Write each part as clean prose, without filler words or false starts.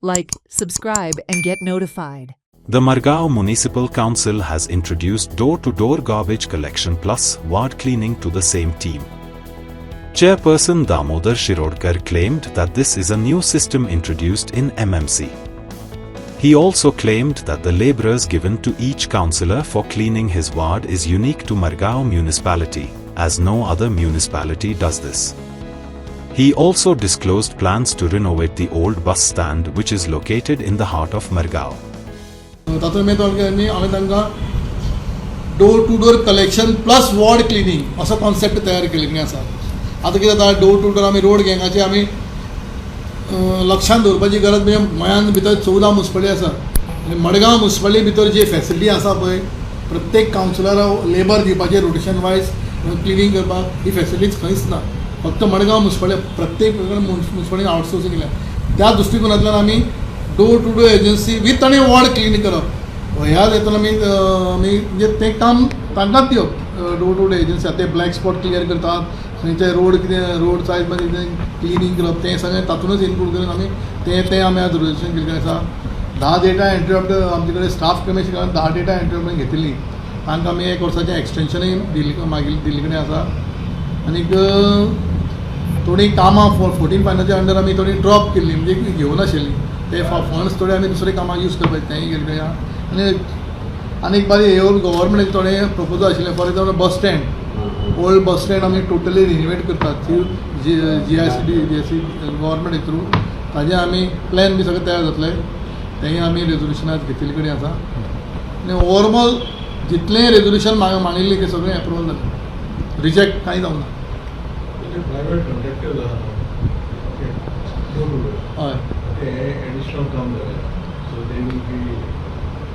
Like, subscribe, and get notified. The Margao Municipal Council has introduced door-to-door garbage collection plus ward cleaning to the same team. Chairperson Damodar Shirodkar claimed that this is a new system introduced in MMC. He also claimed that the labourers given to each councillor for cleaning his ward is unique to Margao municipality, as no other municipality does this. He also disclosed plans to renovate the old bus stand which is located in the heart of Margao. Door to door collection plus ward cleaning असो concept तयार केल्ले आसा. आतां कितें जाता door to door आमी road गँगाचे आमी लक्षांत दवरपाची गरज म्हणजे मयान भितर 14 मुन्सिपालिटी आसा आनी मडगांव मुन्सिपालिटी भितर जी फेसिलिटी आसा पळय प्रत्येक कावन्सिलराक लेबर दिवपाचें रोटेशन वायज क्लिनिंग करपाक ही फेसिलिटीज खंयच ना. फक्त मडगांव मुन्सिपालिटी प्रत्येक मुन्सिपालिटीन आउटसोर्सिंग केल्या. त्या दृश्टिकोनांतल्यान आमी door to door agency with आनी वॉर्ड क्लिनिंग करप ह्या हेतून आमी म्हणजे तें काम तांकांच दिवप. डोर टू डोर एजन्सी ते ब्लॅक स्पॉट क्लियर करतात, खंयचे रोड कितें रोड सायड मध्ये क्लिनिंग करप तें सगळें तातूंतच इनक्लूड करून आमी तें आमी आज रजिस्ट्रेशन केल्लें आसा. 10 डेटा एंट्री ऑफ आमचे कडेन staff commission 10 data entry of घेतिल्ली. तांकां आमी 1 वर्साचें एक्सटेंशनूय दिल्ले कडेन आसा. आनीक थोडीं कामां 14 फायनाच्या अंडर आमी थोडी ड्रॉप केल्ली म्हणजे घेवन आशिल्ली. ते फंड्स थोडे आमी दुसरे कामाक यूज करपाक तेंय गेल्ले आहा. आनी एक बारी गव्हर्मेंटाचे थोडे प्रपोजल आशिल्ले. For example bus stand old bus stand आमी टोटली रिनोवेट करतात GIC गव्हर्मेंट थ्रू ताजे आमी प्लॅन बी सगळे तयार जातले. तेंय आमी रेजोल्युशनाक घेतिल्ले कडेन आसा. आनी ओवरऑल जितलें रेजोल्युशन मांडिल्लें तें सगळें एप्रुवल जालें. रिजेक्ट कांय जावंक ना. प्रायवेट कॉन्ट्रॅक्टर हय एडिशनल काम जालें so they will be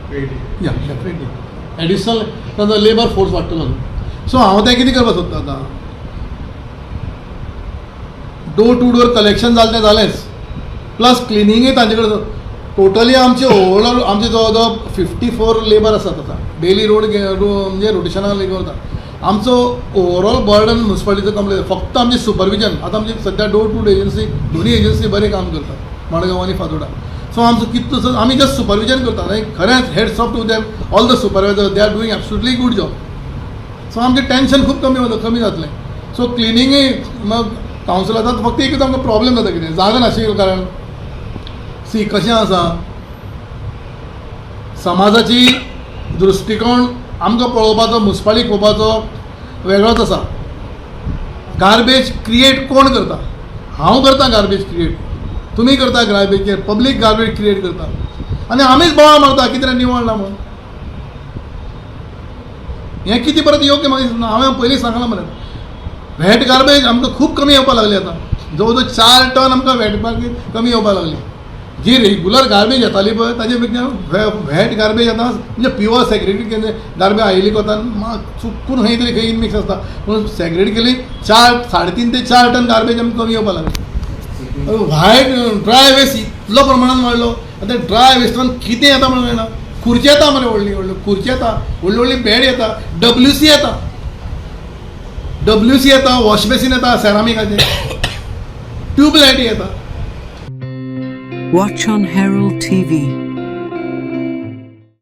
paid. या डेफिनेटली एडिशनल ताजो लेबर फोर्स वाडटलो. सो हांव तें कितें करपाक सोदता आतां डोर टू डोर कलेक्शन जालें तें जालेंच प्लस क्लिनिंगूय तांचे कडेन टोटली आमचे ओवरऑल आमचे जवळ जवळ 54 लेबर आसात आतां डेली रोड म्हणजे रोटेशनाक करता. आमचो ओवरऑल बर्डन म्युनिसिपालिटीचो कंप्लीट फक्त आमचे सुपरविजन आतां आमची सद्या डोर टू डोर एजन्सी दोन्ही एजन्सी बरें काम करतात मडगांव आनी फातोर्डा. सो आमचो कितलो आमी जस्ट सुपरविजन करता लायक खरेंच heads of to them all the supervisor they are doing absolutely good job. So आमचें टेन्शन खूब कमी जातलें. सो क्लिनिंगूय मग कावन्सिलांत फक्त एकूच आमकां प्रॉब्लेम जाता कितें जागा नाशिल्ल्या कारण सी कशें आसा समाजाची दृश्टिकोन आमकां पळोवपाचो म्युनिसिपालिटी पळोवपाचो वेगळोच आसा. गार्बेज क्रिएट कोण करता? हांव करता गार्बेज क्रिएट, तुमी करता garbage create, public garbage create करता आनी आमीच बोवाळ मारता कितें निवळ ना म्हणून. हें कितें परत योग्य म्हाका दिसना. हांवें पयलीं सांगलां मरे व्हॅट गार्बेज आमकां खूब कमी येवपाक लागली आतां. जवळ जवळ 4 टन आमकां व्हॅट कमी येवपाक लागली. जी रेग्युलर गार्बेज येताली पळय ताजे पेक्षा व्हॅट गार्बेज येता म्हणजे प्युअर सेग्रेगेट केल्ले गार्बेज आयिल्ली कोता चुकून खंय तरी खंय मिक्स आसता पूण सेग्रेगेट केली 3.5 ते 4 टन गार्बेज आमकां कमी येवपाक लागली. व्हायट ड्राय वेस्ट इतलो प्रमाणान वाडलो. आतां ड्राय वेस्टान कितें येता म्हणून कळना. खुर्ची येता मरे व्हडली खुर्ची येता, व्हडली बेड येता, WC येता, वॉश बेसीन येता सॅरामिकाचे, ट्यूबलायटी येता. Watch on Herald TV.